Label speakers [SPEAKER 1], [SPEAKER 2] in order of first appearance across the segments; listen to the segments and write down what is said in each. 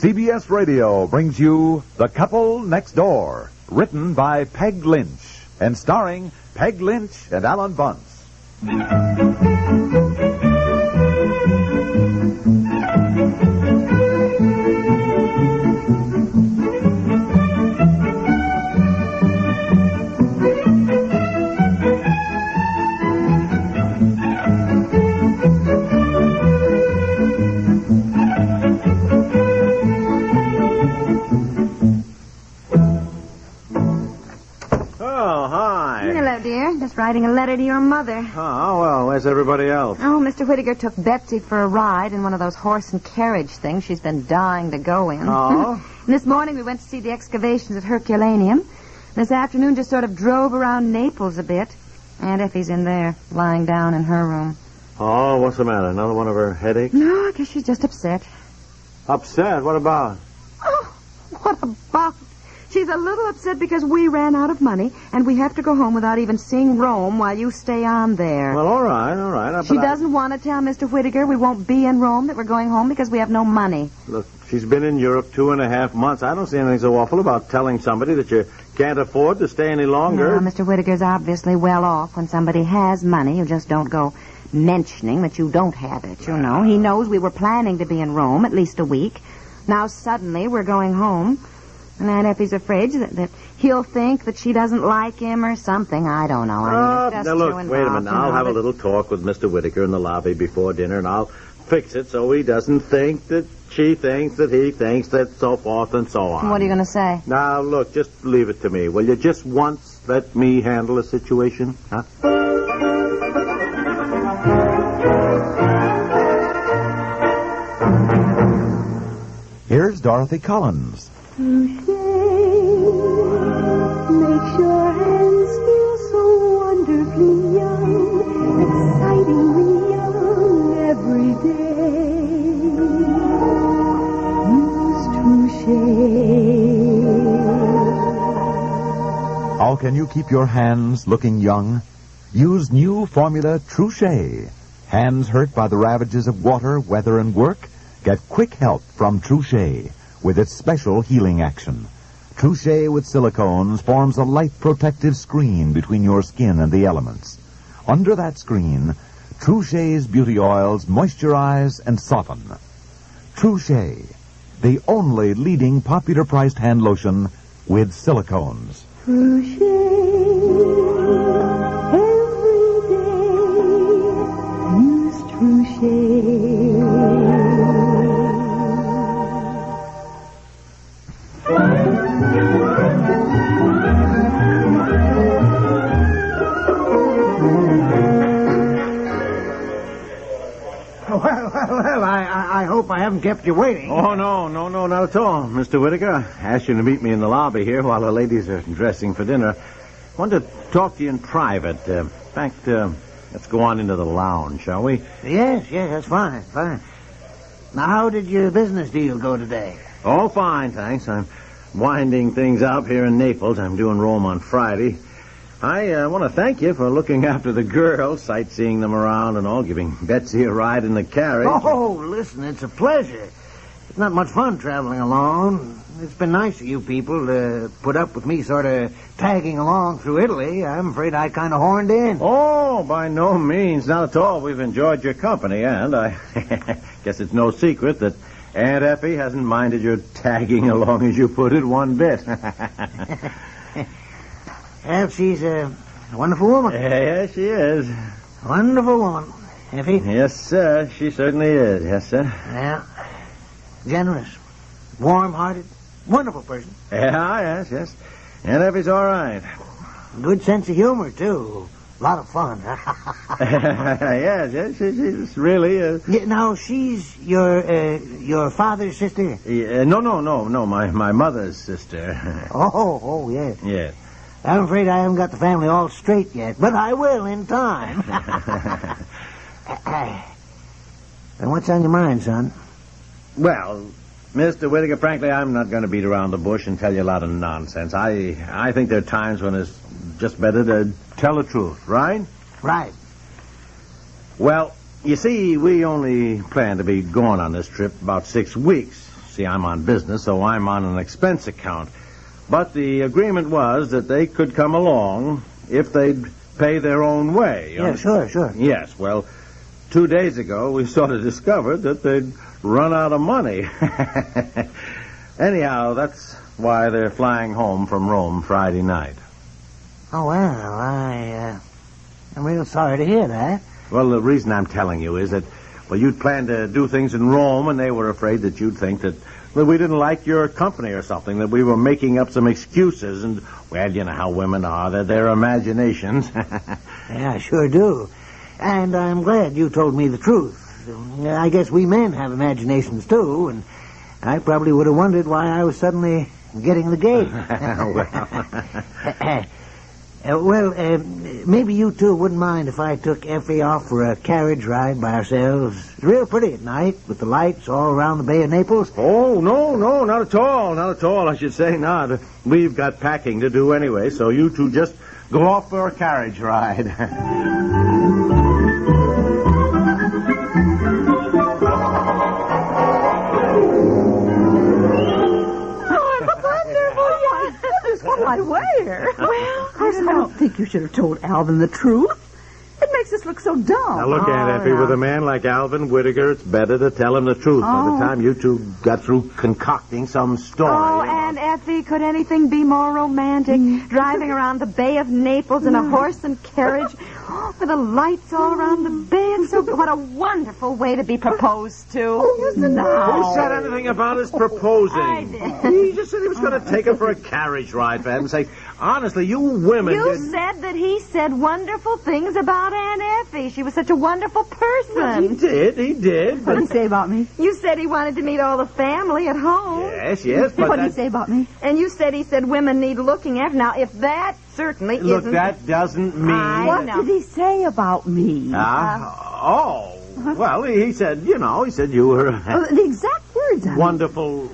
[SPEAKER 1] CBS Radio brings you The Couple Next Door, written by Peg Lynch and starring Peg Lynch and Ethel Bunce.
[SPEAKER 2] Just writing a letter to your mother.
[SPEAKER 3] Oh, well, where's everybody else?
[SPEAKER 2] Oh, Mr. Whittaker took Betsy for a ride in one of those horse and carriage things she's been dying to go in.
[SPEAKER 3] Oh?
[SPEAKER 2] And this morning we went to see the excavations at Herculaneum. This afternoon just sort of drove around Naples a bit. Aunt Effie's in there, lying down in her room.
[SPEAKER 3] Oh, what's the matter? Another one of her headaches?
[SPEAKER 2] No, I guess she's just upset.
[SPEAKER 3] Upset? What about?
[SPEAKER 2] Oh, what about? She's a little upset because we ran out of money, and we have to go home without even seeing Rome while you stay on there.
[SPEAKER 3] Well, all right.
[SPEAKER 2] She doesn't want to tell Mr. Whittaker we won't be in Rome, that we're going home because we have no money.
[SPEAKER 3] Look, she's been in Europe 2.5 months. I don't see anything so awful about telling somebody that you can't afford to stay any longer.
[SPEAKER 2] No, Mr. Whittaker's obviously well off. When somebody has money, you just don't go mentioning that you don't have it, you know. He knows we were planning to be in Rome at least a week. Now suddenly we're going home. And Aunt Effie's afraid that he'll think that she doesn't like him or something. I don't know.
[SPEAKER 3] Now, look, wait a minute. I'll have a little talk with Mr. Whittaker in the lobby before dinner, and I'll fix it so he doesn't think that she thinks that he thinks that, so forth and so on.
[SPEAKER 2] What are you going to say?
[SPEAKER 3] Now, look, just leave it to me. Will you just once let me handle the situation? Huh?
[SPEAKER 1] Here's Dorothy Collins.
[SPEAKER 4] Makes your hands feel so wonderfully young, excitingly young every day. Use Touche.
[SPEAKER 1] How can you keep your hands looking young? Use new formula Touche. Hands hurt by the ravages of water, weather, and work? Get quick help from Touche with its special healing action. Touche with silicones forms a light protective screen between your skin and the elements. Under that screen, Touche's beauty oils moisturize and soften. Touche, the only leading popular priced hand lotion with silicones.
[SPEAKER 4] Touche. Every day. Use Touche.
[SPEAKER 5] Well, I hope I haven't kept you waiting.
[SPEAKER 3] Oh, no, not at all, Mr. Whittaker. I asked you to meet me in the lobby here while the ladies are dressing for dinner. I wanted to talk to you in private. In fact, let's go on into the lounge, shall we?
[SPEAKER 5] Yes, that's fine. Now, how did your business deal go today?
[SPEAKER 3] Oh, fine, thanks. I'm winding things up here in Naples. I'm doing Rome on Friday. I want to thank you for looking after the girls, sightseeing them around and all, giving Betsy a ride in the carriage.
[SPEAKER 5] Oh, listen, it's a pleasure. It's not much fun traveling alone. It's been nice of you people to put up with me sort of tagging along through Italy. I'm afraid I kind of horned in.
[SPEAKER 3] Oh, by no means. Not at all. We've enjoyed your company, and I guess it's no secret that Aunt Effie hasn't minded your tagging along, as you put it, one bit.
[SPEAKER 5] Well, she's a wonderful woman.
[SPEAKER 3] Yeah, she is.
[SPEAKER 5] Wonderful woman, Effie.
[SPEAKER 3] Yes, sir. She certainly is. Yes, sir.
[SPEAKER 5] Yeah. Generous. Warm-hearted. Wonderful person.
[SPEAKER 3] Yeah, yes. Aunt Effie's all right.
[SPEAKER 5] Good sense of humor, too. A lot of fun.
[SPEAKER 3] Yes, she's really...
[SPEAKER 5] Yeah, now, she's your father's sister?
[SPEAKER 3] No, my mother's sister.
[SPEAKER 5] Oh, yes.
[SPEAKER 3] Yes.
[SPEAKER 5] I'm afraid I haven't got the family all straight yet, but I will in time. And what's on your mind, son?
[SPEAKER 3] Well, Mr. Whittaker, frankly, I'm not going to beat around the bush and tell you a lot of nonsense. I think there are times when it's just better to tell the truth, right?
[SPEAKER 5] Right.
[SPEAKER 3] Well, you see, we only plan to be gone on this trip about 6 weeks. See, I'm on business, so I'm on an expense account. But the agreement was that they could come along if they'd pay their own way.
[SPEAKER 5] Yeah, sure.
[SPEAKER 3] Yes, well, 2 days ago, we sort of discovered that they'd run out of money. Anyhow, that's why they're flying home from Rome Friday night.
[SPEAKER 5] Oh, well, I'm real sorry to hear that.
[SPEAKER 3] Well, the reason I'm telling you is that, well, you'd planned to do things in Rome, and they were afraid that you'd think that we didn't like your company or something, that we were making up some excuses, and, well, you know how women are. They're their imaginations.
[SPEAKER 5] Yeah, I sure do. And I'm glad you told me the truth. I guess we men have imaginations, too, and I probably would have wondered why I was suddenly getting the gate. Maybe you two wouldn't mind if I took Effie off for a carriage ride by ourselves. It's real pretty at night, with the lights all around the Bay of Naples.
[SPEAKER 3] Oh, no, not at all. Not at all, I should say not. We've got packing to do anyway, so you two just go off for a carriage ride.
[SPEAKER 6] What do I wear? Well, of course, I don't think you should have told Alvin the truth. It makes us look so dumb.
[SPEAKER 3] Now, look, Aunt Effie, with a man like Alvin Whittaker, it's better to tell him the truth by the time you two got through concocting some story.
[SPEAKER 2] Oh, Aunt Effie, could anything be more romantic? Driving around the Bay of Naples in a horse and carriage with the lights all around the bay. And so, what a wonderful way to be proposed to.
[SPEAKER 3] Who said anything about his proposing?
[SPEAKER 2] I did.
[SPEAKER 3] He just said he was going to take her for a carriage ride, for heaven's sake. Honestly, you women...
[SPEAKER 2] You said that he said wonderful things about Aunt Effie. She was such a wonderful person.
[SPEAKER 3] Well, he did.
[SPEAKER 6] What did he say about me?
[SPEAKER 2] You said he wanted to meet all the family at home.
[SPEAKER 3] Yes, but
[SPEAKER 6] What did he say about me?
[SPEAKER 2] And you said he said women need looking after. Now, if that certainly
[SPEAKER 3] Look,
[SPEAKER 2] isn't...
[SPEAKER 3] that doesn't mean...
[SPEAKER 6] What did he say about me?
[SPEAKER 3] Well, he said, you were
[SPEAKER 6] The exact words.
[SPEAKER 3] wonderful,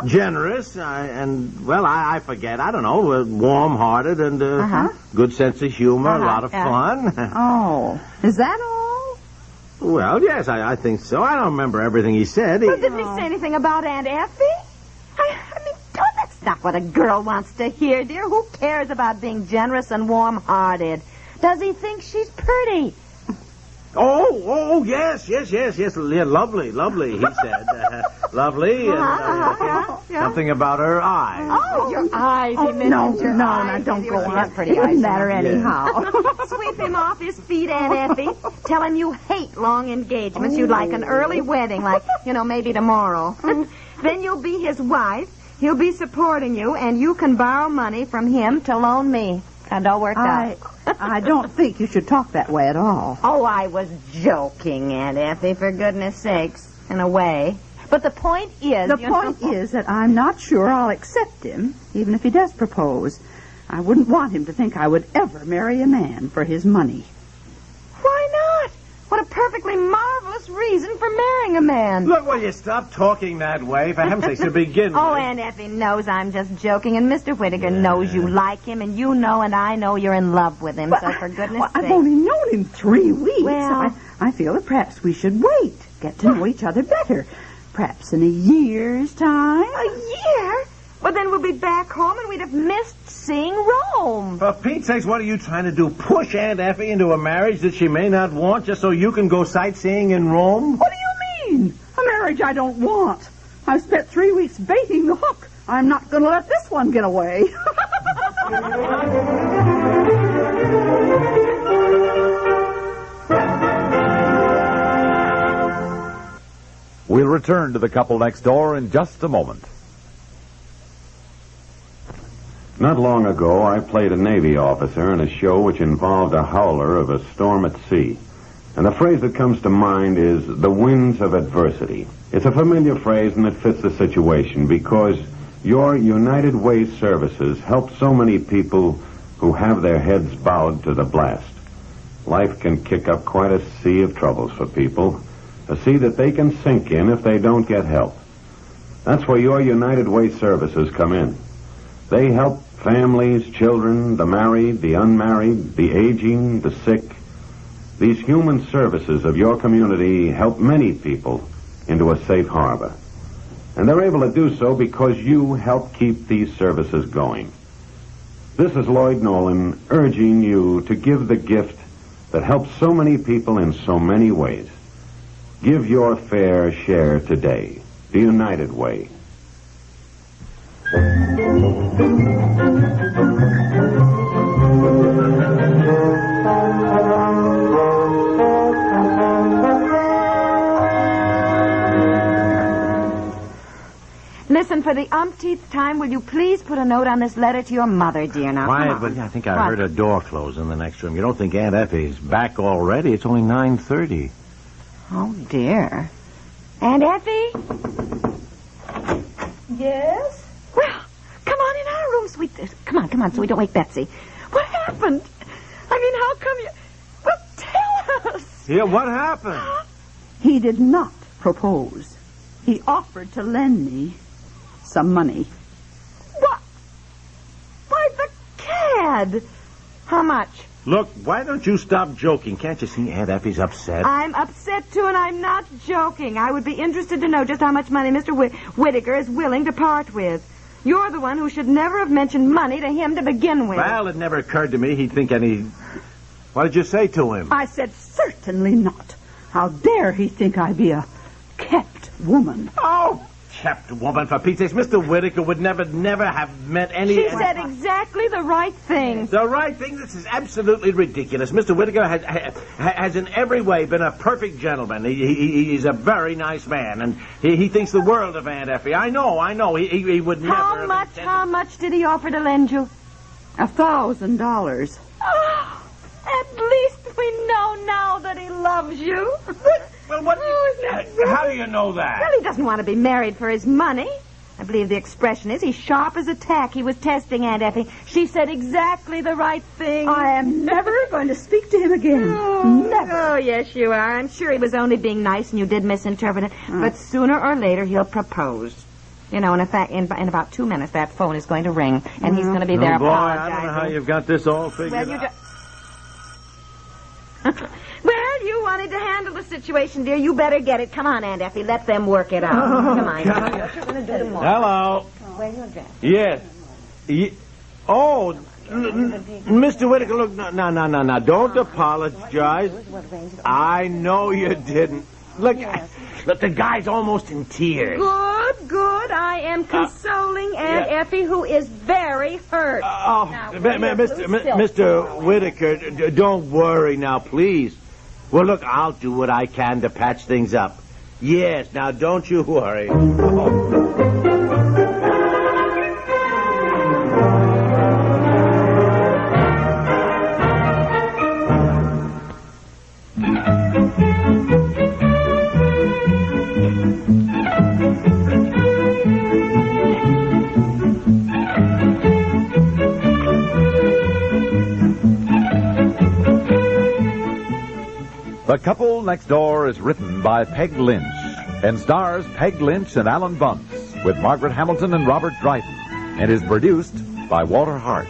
[SPEAKER 3] generous, I forget, I don't know, warm-hearted and good sense of humor, a lot of fun.
[SPEAKER 6] Oh, is that all?
[SPEAKER 3] Well, yes, I think so. I don't remember everything he said.
[SPEAKER 2] Well, didn't he say anything about Aunt Effie? I mean, that's not what a girl wants to hear, dear. Who cares about being generous and warm-hearted? Does he think she's pretty?
[SPEAKER 3] Oh, yes. Yeah, lovely, he said. Lovely, and something about her eyes.
[SPEAKER 2] Oh, your eyes. He mentioned your eyes.
[SPEAKER 6] Don't go on.
[SPEAKER 2] Has pretty
[SPEAKER 6] It doesn't
[SPEAKER 2] eyes.
[SPEAKER 6] matter anyhow.
[SPEAKER 2] Sweep him off his feet, Aunt Effie. Tell him you hate long engagements. You'd like an early wedding, like, maybe tomorrow. Then you'll be his wife. He'll be supporting you, and you can borrow money from him to loan me. And all worked out.
[SPEAKER 6] I don't think you should talk that way at all.
[SPEAKER 2] Oh, I was joking, Aunt Effie, for goodness sakes, in a way. But the point is...
[SPEAKER 6] The point is that I'm not sure I'll accept him, even if he does propose. I wouldn't want him to think I would ever marry a man for his money.
[SPEAKER 2] Why not? What a perfectly marvelous reason for marrying a man.
[SPEAKER 3] Look, will you stop talking that way? For heaven's sake, to begin with.
[SPEAKER 2] Oh, Aunt Effie knows I'm just joking, and Mr. Whittaker knows you like him, and you know and I know you're in love with him, so for goodness sake.
[SPEAKER 6] I've only known him 3 weeks.
[SPEAKER 2] Well...
[SPEAKER 6] I feel that perhaps we should wait, get to know each other better. Perhaps in a year's time.
[SPEAKER 2] A year? Well, then we'll be back home, and we'd have missed seeing Rome.
[SPEAKER 3] For Pete's sakes, what are you trying to do? Push Aunt Effie into a marriage that she may not want just so you can go sightseeing in Rome?
[SPEAKER 6] What do you mean? A marriage I don't want. I've spent 3 weeks baiting the hook. I'm not going to let this one get away.
[SPEAKER 1] We'll return to the couple next door in just a moment.
[SPEAKER 7] Not long ago, I played a Navy officer in a show which involved a howler of a storm at sea. And the phrase that comes to mind is the winds of adversity. It's a familiar phrase and it fits the situation because your United Way services help so many people who have their heads bowed to the blast. Life can kick up quite a sea of troubles for people, a sea that they can sink in if they don't get help. That's where your United Way services come in. They help families, children, the married, the unmarried, the aging, the sick. These human services of your community help many people into a safe harbor. And they're able to do so because you help keep these services going. This is Lloyd Nolan urging you to give the gift that helps so many people in so many ways. Give your fair share today. The United Way.
[SPEAKER 2] Listen, for the umpteenth time, will you please put a note on this letter to your mother, dear? Now,
[SPEAKER 3] Quiet,
[SPEAKER 2] come on.
[SPEAKER 3] but I think I heard a door close in the next room. You don't think Aunt Effie's back already? It's only 9:30.
[SPEAKER 2] Oh, dear. Aunt Effie?
[SPEAKER 6] Yes?
[SPEAKER 2] Well, come on in our room, sweet. Come on, so we don't wake Betsy. What happened? I mean, how come you... Well, tell us.
[SPEAKER 3] Yeah, what happened?
[SPEAKER 6] He did not propose. He offered to lend me some money.
[SPEAKER 2] What? Why, the cad. How much?
[SPEAKER 3] Look, why don't you stop joking? Can't you see Aunt Effie's upset?
[SPEAKER 2] I'm upset, too, and I'm not joking. I would be interested to know just how much money Mr. Whittaker is willing to part with. You're the one who should never have mentioned money to him to begin with.
[SPEAKER 3] Well, it never occurred to me he'd think any... What did you say to him?
[SPEAKER 6] I said certainly not. How dare he think I'd be a kept woman?
[SPEAKER 3] Oh, kept woman, for Pete's sake. Mr. Whittaker would never have meant any...
[SPEAKER 2] She said exactly the right thing.
[SPEAKER 3] The right thing? This is absolutely ridiculous. Mr. Whittaker has in every way been a perfect gentleman. He's a very nice man, and he thinks the world of Aunt Effie. I know. He would never...
[SPEAKER 2] How much did he offer to lend you?
[SPEAKER 6] $1,000.
[SPEAKER 2] Oh, at least we know now that he loves you.
[SPEAKER 3] Well, how do you know that?
[SPEAKER 2] Well, he doesn't want to be married for his money. I believe the expression is he's sharp as a tack. He was testing Aunt Effie. She said exactly the right thing.
[SPEAKER 6] I am never going to speak to him again. Never.
[SPEAKER 2] Oh, yes, you are. I'm sure he was only being nice and you did misinterpret it. But sooner or later, he'll propose. You know, and in fact, in about 2 minutes, that phone is going to ring, and he's going to be there apologizing.
[SPEAKER 3] I don't know how you've got this all figured out.
[SPEAKER 2] Well, you wanted to handle the situation, dear. You better get it. Come on, Aunt Effie. Let them work it out. Come on. What you're going to do tomorrow.
[SPEAKER 3] Hello.
[SPEAKER 2] Where you dressed?
[SPEAKER 3] Yes. Mr. Whittaker, look, no. Don't apologize. I know you didn't. Look, the guy's almost in tears.
[SPEAKER 2] Good. I am consoling Aunt Effie, who is very hurt.
[SPEAKER 3] Mr. Whittaker, don't worry now, please. Well, look, I'll do what I can to patch things up. Yes, now don't you worry.
[SPEAKER 1] The Couple Next Door is written by Peg Lynch and stars Peg Lynch and Ethel and Bunce with Margaret Hamilton and Robert Dryden and is produced by Walter Hart.